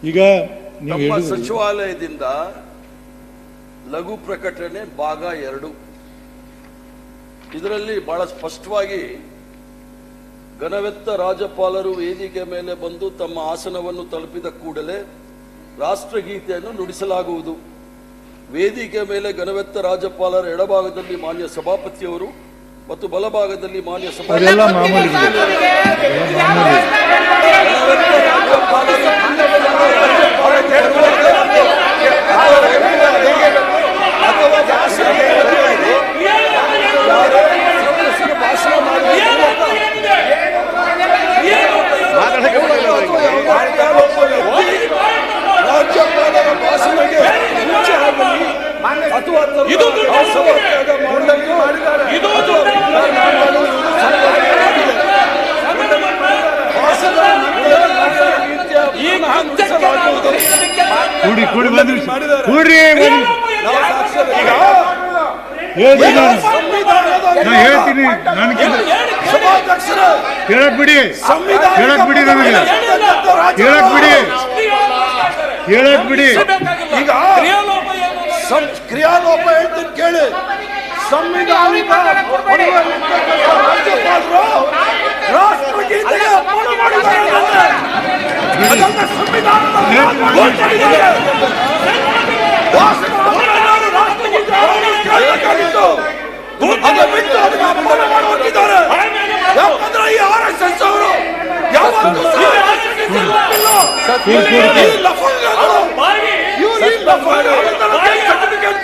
ಈಗ ನಮ್ಮ ಸಚಿವಾಲಯದಿಂದ ಲಘು ಪ್ರಕಟಣೆ ಭಾಗ 2 ಇದರಲ್ಲಿ ಬಹಳ ಸ್ಪಷ್ಟವಾಗಿ ಘನವೆತ್ತ ರಾಜ್ಯಪಾಲರು ವೇದಿಕೆ ಮೇಲೆ ಬಂದು ತಮ್ಮ ಆಸನವನ್ನು ತಲುಪಿದ ಕೂಡಲೇ ರಾಷ್ಟ್ರಗೀತೆಯನ್ನು ನುಡಿಸಲಾಗುವುದು. ವೇದಿಕೆ ಮೇಲೆ ಘನವೆತ್ತ ರಾಜ್ಯಪಾಲರ ಎಡಭಾಗದಲ್ಲಿ ಮಾನ್ಯ ಸಭಾಪತಿಯವರು ಮತ್ತು ಬಲಭಾಗದಲ್ಲಿ ಮಾನ್ಯ ಹೇಳ್ತೀನಿ ಕೇಳಕ್ ಬಿಡಿ ಈಗ ಕ್ರಿಯಾಲೋಪ ಹೇಳ್ತೀನಿ ಕೇಳಿ. ಸಂವಿಧಾನಿಕ ರಾಜ್ಯಪಾಲರು ರಾಷ್ಟ್ರಗೀತೆಗೆ ಅರ್ಪಣೆ ಮಾಡಿದ್ದಾರೆ. ಯಾಕಂದ್ರೆ ಈ RSS ಅವರು ಯಾವತ್ತೂ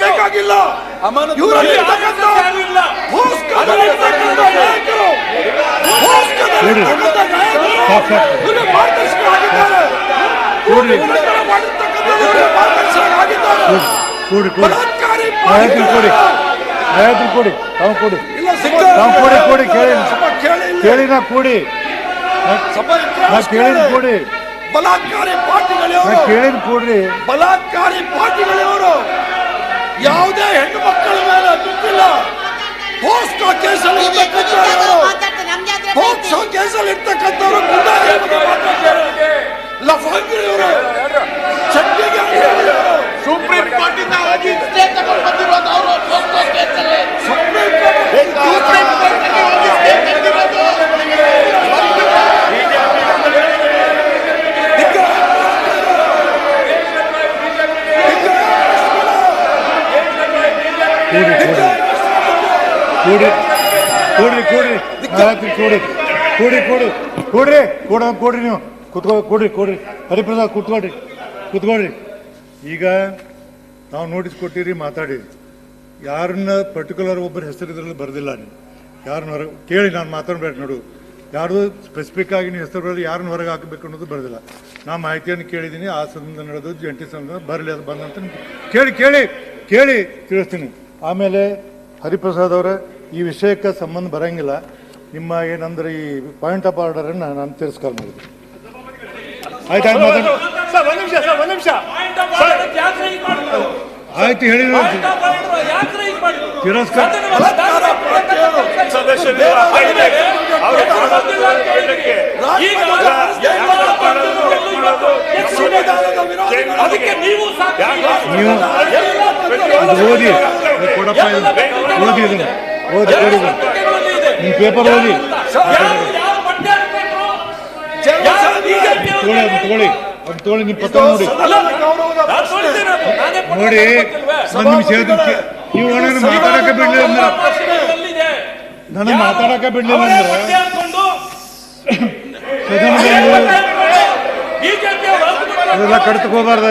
ಬೇಕಾಗಿಲ್ಲ. ಬಲಾತ್ಕಾರಿ ಪಾರ್ಟಿಗಳವರು ಯಾವುದೇ ಹೆಣ್ಣು ಮಕ್ಕಳ ಮೇಲೆ ಬಿಟ್ಟಿಲ್ಲ. ಪೋಸ್ಕೋ ಕೇಸಲ್ಲಿ ಇರ್ತಕ್ಕಂಥವ್ರು ಲಫಂಗಿಯವರು ಸುಪ್ರೀಂ ಕೋರ್ಟ್ ಕೊಡ್ರಿ ನೀವು ಕೊಡ್ರಿ ಹರಿಪ್ರಸಾದ್ ಕೂತ್ಕೊಳ್ರಿ. ಈಗ ನಾವು ನೋಟಿಸ್ ಕೊಟ್ಟಿರಿ, ಮಾತಾಡಿರಿ. ಯಾರನ್ನ ಪರ್ಟಿಕ್ಯುಲರ್ ಒಬ್ಬರ ಹೆಸರು ಇದರಲ್ಲಿ ಬರೆದಿಲ್ಲ. ನೀವು ಯಾರನ್ನ ಹೊರಗೆ ಕೇಳಿ, ನಾನು ಮಾತಾಡ್ಬೇಡ ನೋಡು. ಯಾರ್ದು ಸ್ಪೆಸಿಫಿಕ್ ಆಗಿ ನೀವು ಹೆಸರು ಬರೋದು ಯಾರನ್ನ ಹೊರಗೆ ಹಾಕಬೇಕು ಅನ್ನೋದು ಬರೆದಿಲ್ಲ. ನಾ ಮಾಹಿತಿಯನ್ನು ಕೇಳಿದ್ದೀನಿ. ಆ ಸಂಬಂಧ ನಡೆದು ಜಂಟಿ ಸಂಬಂಧ ಬರಲಿ, ಅದು ಬಂದಂತ ಕೇಳಿ ತಿಳಿಸ್ತೀನಿ. ಆಮೇಲೆ ಹರಿಪ್ರಸಾದ್ ಅವರ ಈ ವಿಷಯಕ್ಕೆ ಸಂಬಂಧ ಬರಂಗಿಲ್ಲ. ನಿಮ್ಮ ಏನಂದ್ರೆ ಈ ಪಾಯಿಂಟ್ ಆಫ್ ಆರ್ಡರನ್ನು ನಾನು ತಿರಸ್ಕಾರ ಮಾಡಿದ್ದೆ. ಆಯ್ತು ಹೇಳಿ ತಿರಸ್ಕಾರ ನೀವು ಓದಿ ಕೊಡಪ್ಪ, ಓದಿ ನಿಮ್ಮ ಪೇಪರ್ ಓದಿ ತಗೊಳ್ಳಿ ನಿಮ್ಮ ಪತ್ರ ನೋಡಿ. ಒಂದು ನಿಮಿಷ ನೀವು ನನಗೆ ಮಾತಾಡಕ್ಕೆ ಬಿಡ್ಲಿಲ್ಲ ಅಂದ್ರೆ ಅದೆಲ್ಲ ಕಟ್ಕೋಬಾರ್ದು.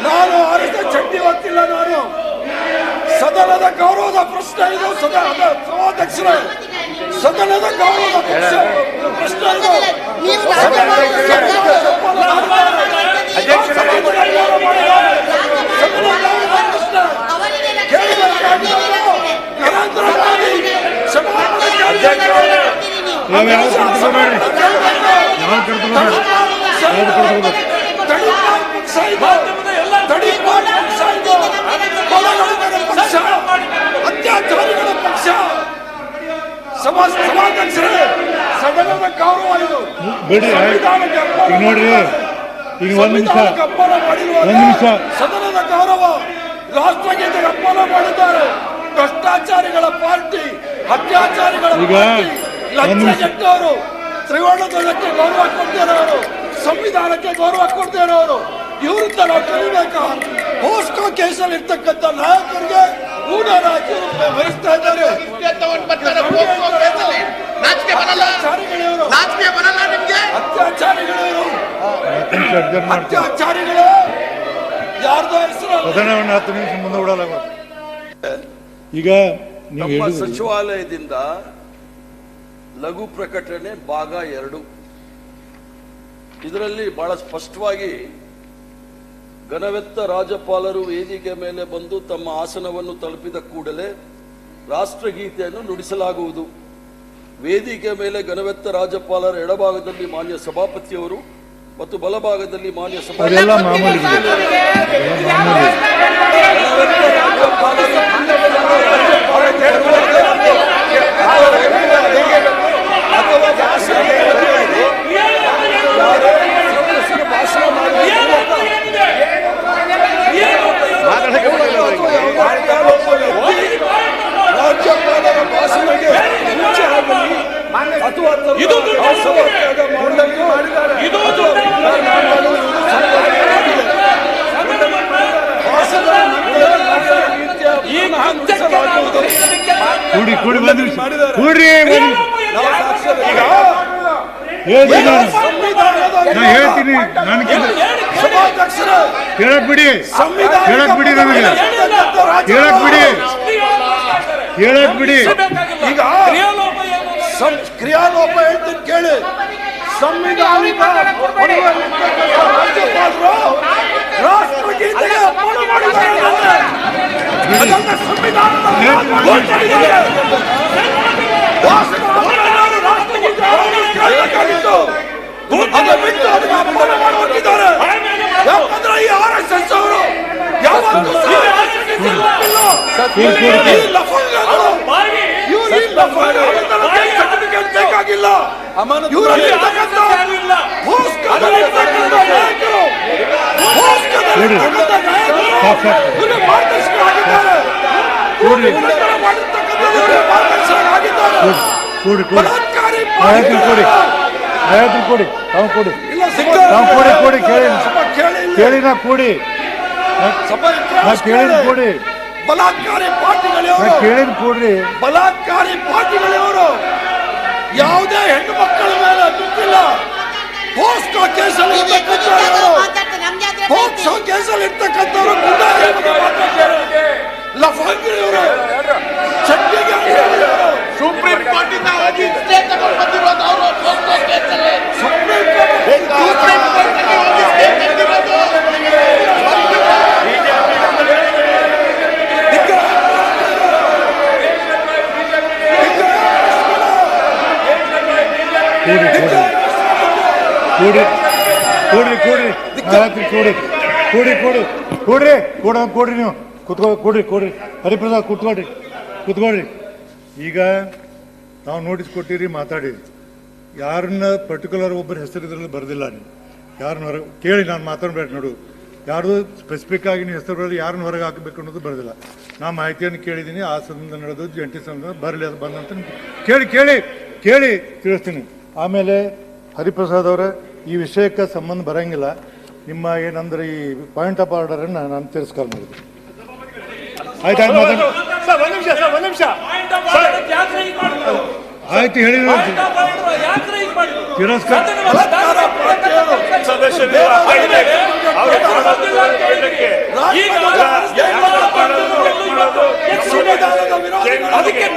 ನಾನು ಚಡ್ಡಿ ಹೋಗ್ತಿಲ್ಲ. ನಾನು ಸದನದ ಗೌರವದ ಪ್ರಶ್ನೆ ಇದು. ಸಭಾಧ್ಯಕ್ಷರೇ, ಸದನದ ಗೌರವದ ಪ್ರಶ್ನೆ ಇದು. ಬಿಡ್ರಿ ಈಗ ನೋಡ್ರಿ ಈಗ ಒಂದ್ ನಿಮಿಷ ಅಪಮಾನ ಮಾಡಿರುವಾಗ ಒಂದ್ ನಿಮಿಷ ಸದನದ ಗೌರವ ರಾಷ್ಟ್ರಗೀತೆಗೆ ಅಪಮಾನ ಮಾಡಿದ್ದಾರೆ. ಭ್ರಷ್ಟಾಚಾರಿಗಳ ಪಾರ್ಟಿ, ಅತ್ಯಾಚಾರಿಗಳ ಈಗ ಪಾರ್ಟಿ, ಒಂದ್ ನಿಮಿಷ. ಲಂಚಗೆಟ್ಟವರು, ತ್ರಿವರ್ಣ ಧ್ವಜಕ್ಕೆ ಗೌರವ ಕೊಡ್ದೇ ಇರೋರು, ಸಂವಿಧಾನಕ್ಕೆ ಗೌರವ ಕೊಡ್ದೇ ಇರೋರು, ಇವರಿಂದ ನಾವು ಕಲಿಬೇಕಾ? ಪೋಸ್ಕೋ ಕೇಸಲ್ಲಿ ಇರ್ತಕ್ಕಂಥ ನಾಯಕರಿಗೆ ಊನರಾಜಿ ವಹಿಸ್ತಾ ಇದ್ದಾರೆ. ಅತ್ಯಾಚಾರಿಗಳಿವರು, ಅತ್ಯಾಚಾರಿಗಳು ಯಾರ್ದೋ ಹೆಸರು ಸದನವನ್ನು 10 ನಿಮಿಷ ಮುಂದೆ ಬಿಡಲ್ಲ. ಈಗ ನೀವು ನಮ್ಮ ಹೇಳಿದ್ರಿ ಸಚಿವಾಲಯದಿಂದ ಲಘು ಪ್ರಕಟಣೆ ಭಾಗ 2 ಇದರಲ್ಲಿ ಬಹಳ ಸ್ಪಷ್ಟವಾಗಿ ಘನವೆತ್ತ ರಾಜ್ಯಪಾಲರು ವೇದಿಕೆ ಮೇಲೆ ಬಂದು ತಮ್ಮ ಆಸನವನ್ನು ತಲುಪಿದ ಕೂಡಲೇ ರಾಷ್ಟ್ರಗೀತೆಯನ್ನು ನುಡಿಸಲಾಗುವುದು. ವೇದಿಕೆ ಮೇಲೆ ಘನವೆತ್ತ ರಾಜ್ಯಪಾಲರ ಎಡಭಾಗದಲ್ಲಿ ಮಾನ್ಯ ಸಭಾಪತಿಯವರು ಮತ್ತು ಬಲಭಾಗದಲ್ಲಿ ಮಾನ್ಯ ಅದೆಲ್ಲ ಮಾಮೂಲಿ ರಾಜ್ಯಪಾಲರ ಭಾಷಣಕ್ಕೆ ಮುಂಚೆ ಆಗಲಿ ಅಥವಾ ಕೂಡಿ ಕೂಡಿ ಬಂದ್ ನಿಮಿಷ ಕೂಡ್ರಿ ನಾ ಹೇಳ್ತೀನಿ. ನನಗೆ ಕೇಳಕ್ ಬಿಡಿ, ಕೇಳಕ್ ಬಿಡಿ, ನನಗೆ ಕೇಳಕ್ ಬಿಡಿ, ಕೇಳಕ್ ಬಿಡಿ. ಈಗ ಕ್ರಿಯಾಲೋಪ ಹೇಳ್ತೀನಿ ಕೇಳಿ. ಸಂವಿಧಾನಿಕ ರಾಜ್ಯಪಾಲರು ರಾಷ್ಟ್ರಗೀತೆಗೆ ಅಪಮಾನ ಮಾಡಿದ್ದಾರೆ. ಯಾಕಂದ್ರೆ ಈ RSS ಅವರು ಯಾವತ್ತೂ ಬೇಕಾಗಿಲ್ಲ. ಕೂಡಿ ಕೂಡಿ ಕೊಡಿ, ಕೊಡಿ, ತಾವು ಕೊಡಿ, ತಾವು ಕೊಡಿ, ಕೊಡಿ, ಕೇಳಿ ಕೇಳಿ, ನಾ ಕೂಡಿ, ನಾ ಕೇಳಿದ್ ಕೊಡಿ, ಬಲಾತ್ಕಾರಿ ನಾ ಪಾರ್ಟಿಗಳು ಕೇಳಿದ್ ಕೊಡ್ರಿ. ಬಲಾತ್ಕಾರಿ ಪಾರ್ಟಿಗಳು ಯಾವುದೇ ಹೆಣ್ಣು ಮಕ್ಕಳ ಮೇಲೆ ಬಿಟ್ಟಿಲ್ಲ. ಪೋಸ್ಕೋ ಕೇಸಲ್ಲಿ ಪೋಕ್ಸೋ ಕೇಸಲ್ಲಿ ಇರ್ತಕ್ಕಂಥವ್ರು ಲಫಂಗಿಯವರು ಚಡ್ಡಿಗೆ ಸುಪ್ರೀಂ ಕೋರ್ಟ್ ಇಂದ ಹೋಗಿ ಸ್ಟೇ ತಗೊಂಡು ಬಂದಿರೋದು ಅವರು. ಸುಪ್ರೀಂ ಕೋರ್ಟ್ ಹೋಗಿ ಸ್ಟೇ ತಂದಿರೋದು. ಕೂಡಿ ಕೂಡಿ ಕೂಡಿ ಕೂಡಿ ಕೂಡಿ ಕೂಡಿ ಕೂಡ್ರಿ ಕೊಡ್ರಿ, ನೀವು ಕೂಡ್ರಿ, ಕೊಡ್ರಿ. ಹರಿಪ್ರಸಾದ್ ಕೂತ್ಕೊಳ್ರಿ. ಈಗ ನಾವು ನೋಟಿಸ್ ಕೊಟ್ಟಿರಿ, ಮಾತಾಡಿರಿ. ಯಾರನ್ನ ಪರ್ಟಿಕ್ಯುಲರ್ ಒಬ್ಬರ ಹೆಸರು ಇದರಲ್ಲಿ ಬರೆದಿಲ್ಲ. ನೀವು ಯಾರನ್ನ ಹೊರಗೆ ಕೇಳಿ, ನಾನು ಮಾತಾಡ್ಬೇಡ ನೋಡು. ಯಾರ್ದು ಸ್ಪೆಸಿಫಿಕ್ ಆಗಿ ನೀವು ಹೆಸರು ಬರೋದು ಯಾರನ್ನ ಹೊರಗೆ ಹಾಕಬೇಕು ಅನ್ನೋದು ಬರೆದಿಲ್ಲ. ನಾ ಮಾಹಿತಿಯನ್ನು ಕೇಳಿದ್ದೀನಿ. ಆ ಸಂಬಂಧ ನಡೆದು ಜಂಟಿ ಸಂಬಂಧ ಬರಲಿ, ಅದು ಬಂದಂತ ಕೇಳಿ ತಿಳಿಸ್ತೀನಿ. ಆಮೇಲೆ ಹರಿಪ್ರಸಾದ್ ಅವರ ಈ ವಿಷಯಕ್ಕೆ ಸಂಬಂಧ ಬರಂಗಿಲ್ಲ. ನಿಮ್ಮ ಏನಂದ್ರೆ ಈ ಪಾಯಿಂಟ್ ಆಫ್ ಆರ್ಡರನ್ನು ನಾನು ತಿರಸ್ಕಾರ ಮಾಡಿದೆ. ಆಯ್ತು ಆಯ್ತು ಹೇಳಿ ತಿರಸ್ಕಾರ.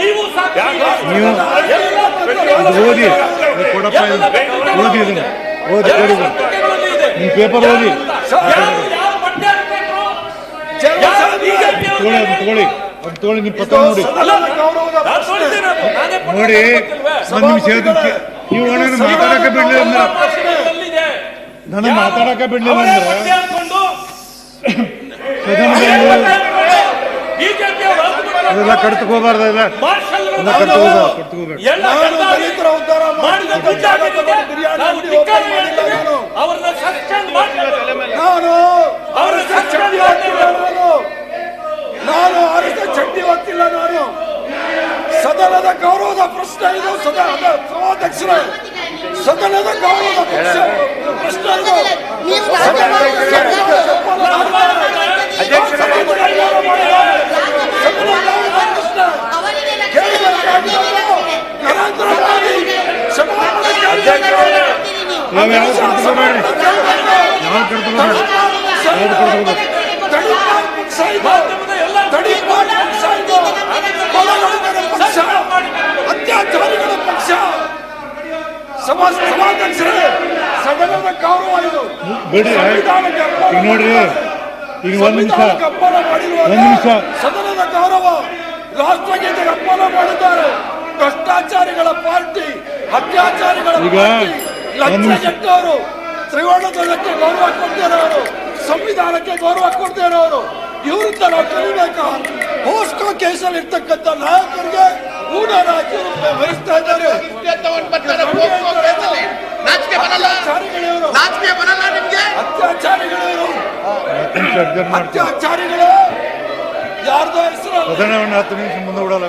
ನೀವು ಓದಿ ಕೊಡಪ್ಪ, ಓದಿ ಇದನ್ನು ಓದಿ ಕೊಡಿ, ನಿಮ್ಮ ಪೇಪರ್ ಓದಿ ತಗೊಳ್ಳಿ, ನಿಮ್ಮ ಪತ್ರ ನೋಡಿ. ಒಂದು ನಿಮಿಷ ಹೇಳ್ತೀನಿ. ನೀವು ನನ್ನ ಮಾತಾಡಕ್ಕೆ ಬಿಡ್ಲಿಲ್ಲ ಅಂದ್ರೆ, ನನಗೆ ಮಾತಾಡಕ್ಕೆ ಬಿಡ್ಲಿಲ್ಲ ಅಂದ್ರೆ ಅದೆಲ್ಲ ಕಡ್ತಕ್ಕೆ ಹೋಗ್ಬಾರ್ದಲ್ಲ. ಸದನದ ಕಟ್ಕೋಬೇಕು. ಎಲ್ಲ ನಾನು ಬೆಳಗಾವಿ ದಲಿತರ ಉದ್ಧಾರ ಮಾಡಿದ ದುಡ್ಡಾಗಿದೆ. ನಾವು ಧಿಕ್ಕಾರ ಮಾಡ್ತೀವಿ. ಅವ್ರನ್ನ ಸಸ್ಪೆಂಡ್ ಮಾಡ್ತೀವಿ. ಅವರ ಚಡ್ಡಿ ಹಾಕ್ತಿಲ್ಲ ನಾನು ಅರ್ಧ ಚಡ್ಡಿ ಹಾಕ್ತಿಲ್ಲ ನಾನು. ಸದನದ ಗೌರವದ ಪ್ರಶ್ನೆ ಇದು. ಸಭಾಧ್ಯಕ್ಷರೇ, ಸದನದ ಗೌರವದ ಪ್ರಶ್ನೆ ಇದು. ನೀವು ನರೇಂದ್ರ ಮೋದಿ ಅತ್ಯಾಚಾರಿಗಳ ಪಕ್ಷ. ಸಭಾಧ್ಯಕ್ಷರೇ, ಸದನದ ಗೌರವ ಇದು. ಬಿಡಿ, ಈಗ ನೋಡ್ರಿ, ಈಗ ಒಂದ್ ನಿಮಿಷ ಅಪ್ಪನ ಮಾಡಿರುವ ಸದನದ ಗೌರವ ರಾಷ್ಟ್ರಗೀತೆಗೆ ಅಪ್ಪನ ಮಾಡಿದ್ದಾರೆ. ಭ್ರಷ್ಟಾಚಾರಿಗಳ ಪಾರ್ಟಿ, ಅತ್ಯಾಚಾರಿಗಳ ಈಗ ಪಾರ್ಟಿ, ಲಂಚಗೆಟ್ಟವರು, ತ್ರಿವರ್ಣ ಧ್ವಜಕ್ಕೆ ಗೌರವ ಕೊಡ್ದೇ ಇರೋರು, ಸಂವಿಧಾನಕ್ಕೆ ಗೌರವ ಕೊಡ್ದೇ ಇರೋರು, ಇವರಿಂದ ನಾವು ಕಲಿಬೇಕಾ? ಪೋಸ್ಕೋ ಕೇಸಲ್ಲಿ ಇರ್ತಕ್ಕಂಥ ನಾಯಕರಿಗೆ ಊಡಾರ ಹಾಕಿ ವಹಿಸ್ತಾ ಇದ್ದಾರೆ. ಅತ್ಯಾಚಾರಿಗಳು ಅಡ್ಜಸ್ಟ್ ಮಾಡ್ತಾರೆ. ಅತ್ಯಾಚಾರಿಗಳು ಯಾರ್ದೋ ಹೆಸರು ಸದನವನ್ನು 10 ನಿಮಿಷ ಮುಂದೆ ಬಿಡಲ್ಲ.